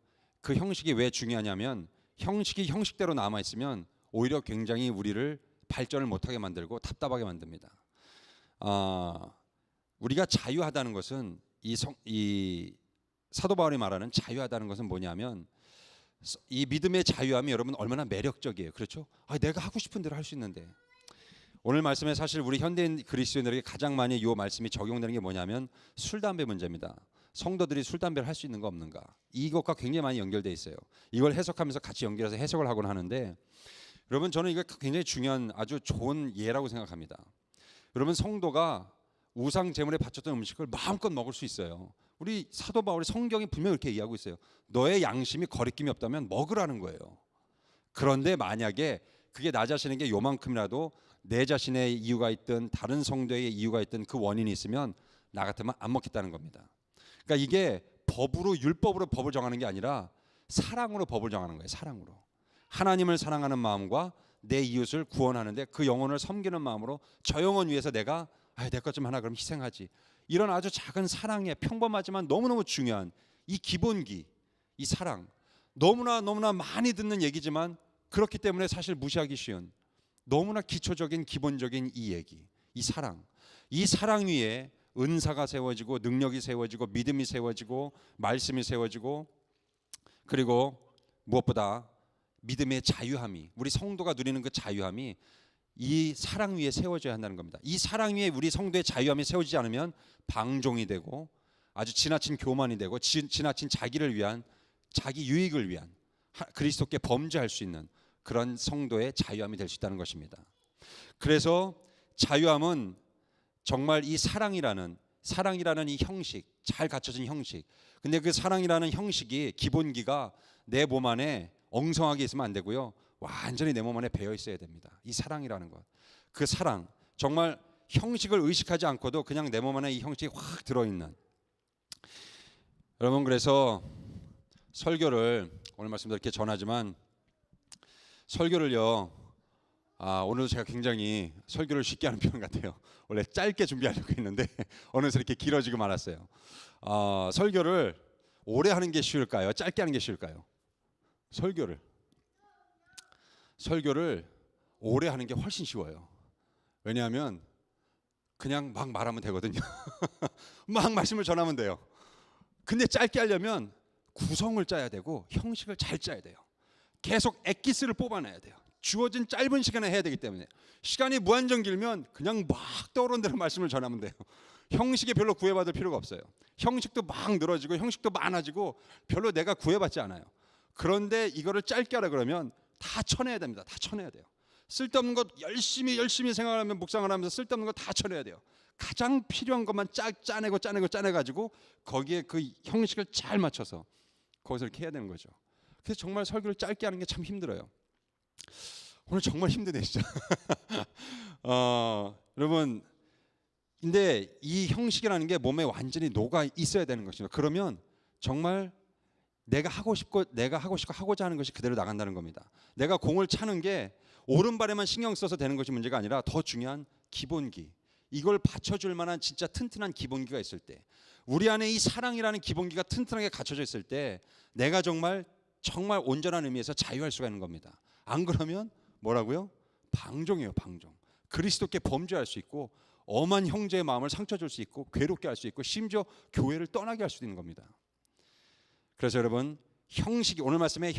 그 형식이 왜 중요하냐면 형식이 형식대로 남아 있으면 오히려 굉장히 우리를 발전을 못하게 만들고 답답하게 만듭니다. 우리가 자유하다는 것은 이 사도 바울이 말하는 자유하다는 것은 뭐냐면 이 믿음의 자유함이 여러분 얼마나 매력적이에요. 그렇죠? 내가 하고 싶은 대로 할 수 있는데 오늘 말씀에 사실 우리 현대인 그리스도인들에게 가장 많이 이 말씀이 적용되는 게 뭐냐면 술, 담배 문제입니다. 성도들이 술, 담배를 할 수 있는 거 없는가? 이것과 굉장히 많이 연결돼 있어요. 이걸 해석하면서 같이 연결해서 해석을 하곤 하는데 여러분 저는 이거 굉장히 중요한 아주 좋은 예라고 생각합니다. 여러분 성도가 우상 제물에 바쳤던 음식을 마음껏 먹을 수 있어요. 우리 사도 바울이 성경이 분명히 이렇게 이야기하고 있어요. 너의 양심이 거리낌이 없다면 먹으라는 거예요. 그런데 만약에 그게 나 자신에게 요만큼이라도 내 자신의 이유가 있든 다른 성도의 이유가 있든 그 원인이 있으면 나 같으면 안 먹겠다는 겁니다. 그러니까 이게 법으로 율법으로 법을 정하는 게 아니라 사랑으로 법을 정하는 거예요. 사랑으로. 하나님을 사랑하는 마음과 내 이웃을 구원하는데 그 영혼을 섬기는 마음으로 저 영혼 위해서 내가 내 것 좀 하나 그럼 희생하지. 이런 아주 작은 사랑의 평범하지만 너무너무 중요한 이 기본기, 이 사랑. 너무나 많이 듣는 얘기지만 그렇기 때문에 사실 무시하기 쉬운 너무나 기초적인 기본적인 이 얘기, 이 사랑. 이 사랑 위에 은사가 세워지고 능력이 세워지고 믿음이 세워지고 말씀이 세워지고 그리고 무엇보다 믿음의 자유함이 우리 성도가 누리는 그 자유함이 이 사랑 위에 세워져야 한다는 겁니다. 이 사랑 위에 우리 성도의 자유함이 세워지지 않으면 방종이 되고 아주 지나친 교만이 되고 지나친 자기를 위한 자기 유익을 위한 그리스도께 범죄할 수 있는 그런 성도의 자유함이 될 수 있다는 것입니다. 그래서 자유함은 정말 이 사랑이라는 이 형식, 잘 갖춰진 형식. 근데 그 사랑이라는 형식이 기본기가 내 몸 안에 엉성하게 있으면 안 되고요. 완전히 내 몸 안에 배어 있어야 됩니다. 이 사랑이라는 것. 그 사랑. 정말 형식을 의식하지 않고도 그냥 내 몸 안에 이 형식이 확 들어있는. 여러분 그래서 설교를 오늘 말씀도 이렇게 전하지만 설교를요. 오늘도 제가 굉장히 설교를 쉽게 하는 편 같아요. 원래 짧게 준비하려고 했는데 어느새 이렇게 길어지고 말았어요. 설교를 오래 하는 게 쉬울까요? 짧게 하는 게 쉬울까요? 설교를 오래 하는 게 훨씬 쉬워요. 왜냐하면 그냥 막 말하면 되거든요. 막 말씀을 전하면 돼요. 근데 짧게 하려면 구성을 짜야 되고 형식을 잘 짜야 돼요. 계속 엑기스를 뽑아내야 돼요. 주어진 짧은 시간에 해야 되기 때문에 시간이 무한정 길면 그냥 막 떠오르는 대로 말씀을 전하면 돼요. 형식에 별로 구애받을 필요가 없어요. 형식도 막 늘어지고 형식도 많아지고 별로 내가 구애받지 않아요. 그런데 이거를 짧게 하라 그러면 다 쳐내야 됩니다. 다 쳐내야 돼요. 쓸데없는 것 열심히 생각하면 묵상을 하면서 쓸데없는 거 다 쳐내야 돼요. 가장 필요한 것만 짜내가지고 거기에 그 형식을 잘 맞춰서 거기서 이렇게 해야 되는 거죠. 그래서 정말 설교를 짧게 하는 게 참 힘들어요. 오늘 정말 힘드네 진짜. 여러분 근데 이 형식이라는 게 몸에 완전히 녹아 있어야 되는 것입니다. 그러면 정말 내가 하고 싶고 하고자 하는 것이 그대로 나간다는 겁니다. 내가 공을 차는 게 오른발에만 신경 써서 되는 것이 문제가 아니라 더 중요한 기본기, 이걸 받쳐줄 만한 진짜 튼튼한 기본기가 있을 때, 우리 안에 이 사랑이라는 기본기가 튼튼하게 갖춰져 있을 때 내가 정말 온전한 의미에서 자유할 수가 있는 겁니다. 안 그러면 뭐라고요? 방종이에요. 방종. 그리스도께 범죄할 수 있고 엄한 형제의 마음을 상처 줄 수 있고 괴롭게 할 수 있고 심지어 교회를 떠나게 할 수도 있는 겁니다. 그래서 여러분, 형식이, 오늘 말씀의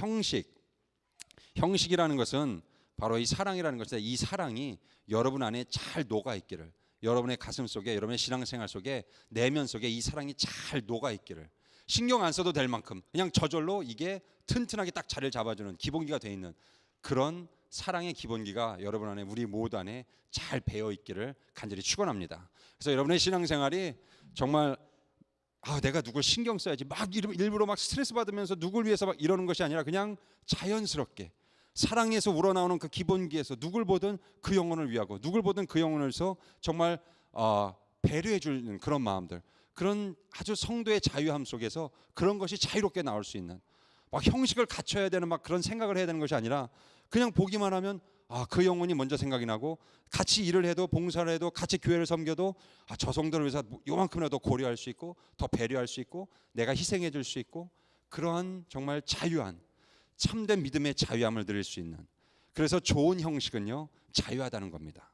형식이라는 것은 바로 이 사랑이라는 것인데, 이 사랑이 여러분 안에 잘 녹아 있기를, 여러분의 가슴 속에, 여러분의 신앙생활 속에, 내면 속에 이 사랑이 잘 녹아 있기를, 신경 안 써도 될 만큼 그냥 저절로 이게 튼튼하게 딱 자리를 잡아주는 기본기가 되어 있는 그런 사랑의 기본기가 여러분 안에, 우리 모두 안에 잘 배어 있기를 간절히 축원합니다. 그래서 여러분의 신앙생활이 정말 내가 누굴 신경 써야지 막 일부러 막 스트레스 받으면서 누굴 위해서 막 이러는 것이 아니라 그냥 자연스럽게 사랑에서 우러나오는 그 기본기에서 누굴 보든 그 영혼을 위하고 누굴 보든 그 영혼을 위해서 정말 배려해 주는 그런 마음들, 그런 아주 성도의 자유함 속에서 그런 것이 자유롭게 나올 수 있는, 막 형식을 갖춰야 되는 막 그런 생각을 해야 되는 것이 아니라 그냥 보기만 하면 그 영혼이 먼저 생각이 나고, 같이 일을 해도 봉사를 해도 같이 교회를 섬겨도 저 성도를 위해서 요만큼이라도 고려할 수 있고 더 배려할 수 있고 내가 희생해 줄 수 있고, 그러한 정말 자유한 참된 믿음의 자유함을 누릴 수 있는, 그래서 좋은 형식은요 자유하다는 겁니다.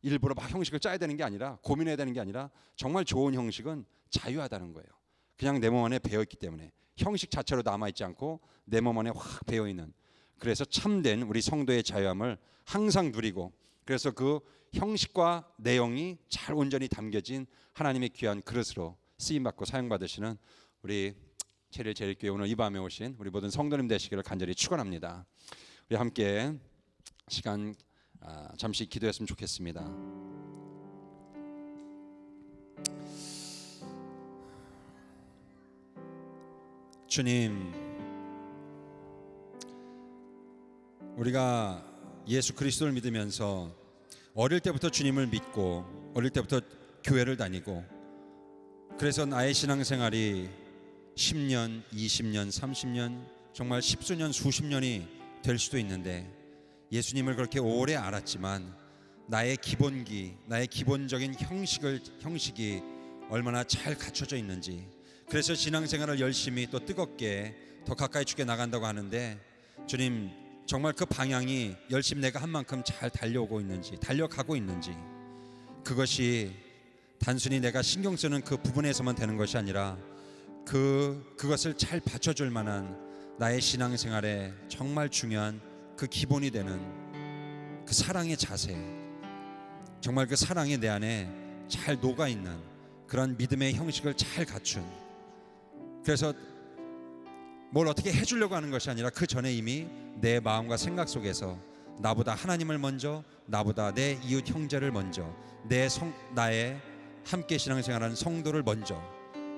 일부러 막 형식을 짜야 되는 게 아니라, 고민해야 되는 게 아니라, 정말 좋은 형식은 자유하다는 거예요. 그냥 내 몸 안에 배어있기 때문에 형식 자체로 남아있지 않고 내 몸 안에 확 배어있는, 그래서 참된 우리 성도의 자유함을 항상 누리고, 그래서 그 형식과 내용이 잘 온전히 담겨진 하나님의 귀한 그릇으로 쓰임받고 사용받으시는 우리 제일교회 오늘 이 밤에 오신 우리 모든 성도님 되시기를 간절히 축원합니다. 우리 함께 시간 잠시 기도했으면 좋겠습니다. 주님, 우리가 예수 그리스도를 믿으면서 어릴 때부터 주님을 믿고 어릴 때부터 교회를 다니고, 그래서 나의 신앙생활이 10년, 20년, 30년, 정말 십수년, 수십 년이 될 수도 있는데, 예수님을 그렇게 오래 알았지만 나의 기본기, 나의 기본적인 형식이 얼마나 잘 갖춰져 있는지, 그래서 신앙생활을 열심히 또 뜨겁게 더 가까이 주께 나간다고 하는데, 주님 정말 그 방향이 열심히 내가 한 만큼 잘 달려가고 있는지, 그것이 단순히 내가 신경 쓰는 그 부분에서만 되는 것이 아니라 그것을 잘 받쳐줄 만한 나의 신앙생활에 정말 중요한 그 기본이 되는 그 사랑의 자세, 정말 그 사랑이 내 안에 잘 녹아있는 그런 믿음의 형식을 잘 갖춘, 그래서 뭘 어떻게 해주려고 하는 것이 아니라 그 전에 이미 내 마음과 생각 속에서 나보다 하나님을 먼저, 나보다 내 이웃 형제를 먼저, 나의 함께 신앙생활하는 성도를 먼저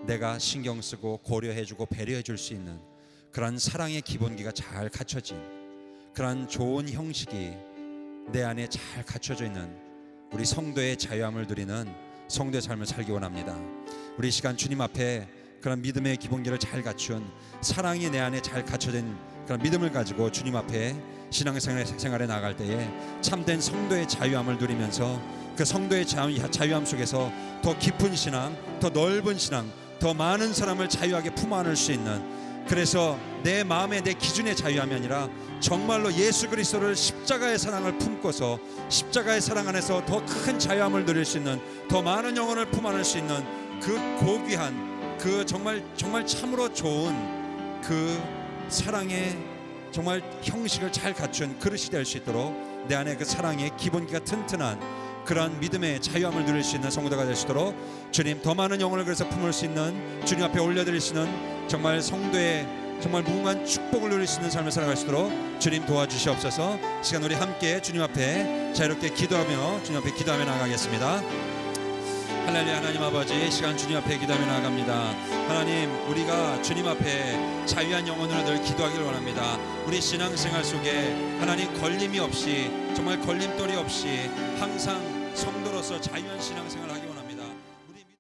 내가 신경 쓰고 고려해주고 배려해줄 수 있는 그런 사랑의 기본기가 잘 갖춰진 그런 좋은 형식이 내 안에 잘 갖춰져 있는 우리 성도의 자유함을 누리는 성도의 삶을 살기 원합니다. 우리 이 시간 주님 앞에 그런 믿음의 기본기를 잘 갖춘, 사랑이 내 안에 잘 갖춰진 그런 믿음을 가지고 주님 앞에 신앙생활에 나갈 때에 참된 성도의 자유함을 누리면서 그 성도의 자유함 속에서 더 깊은 신앙, 더 넓은 신앙, 더 많은 사람을 자유하게 품어 안을 수 있는, 그래서 내 마음의 내 기준의 자유함이 아니라 정말로 예수 그리스도를 십자가의 사랑을 품고서 십자가의 사랑 안에서 더 큰 자유함을 누릴 수 있는, 더 많은 영혼을 품어 안을 수 있는 그 고귀한, 그 정말 참으로 좋은 그 사랑의 정말 형식을 잘 갖춘 그릇이 될 수 있도록 내 안에 그 사랑의 기본기가 튼튼한 그러한 믿음의 자유함을 누릴 수 있는 성도가 될 수 있도록 주님, 더 많은 영혼을 그래서 품을 수 있는, 주님 앞에 올려드리시는 정말 성도의 정말 무궁한 축복을 누릴 수 있는 삶을 살아갈 수 있도록 주님 도와주시옵소서. 시간 우리 함께 주님 앞에 자유롭게 기도하며 주님 앞에 기도하며 나가겠습니다. 할렐루야. 하나님 아버지, 시간 주님 앞에 기도하며 나아갑니다. 하나님, 우리가 주님 앞에 자유한 영혼으로 늘 기도하기를 원합니다. 우리 신앙생활 속에 하나님 걸림이 없이, 정말 걸림돌이 없이 항상 성도로서 자유한 신앙생활을 하기 원합니다.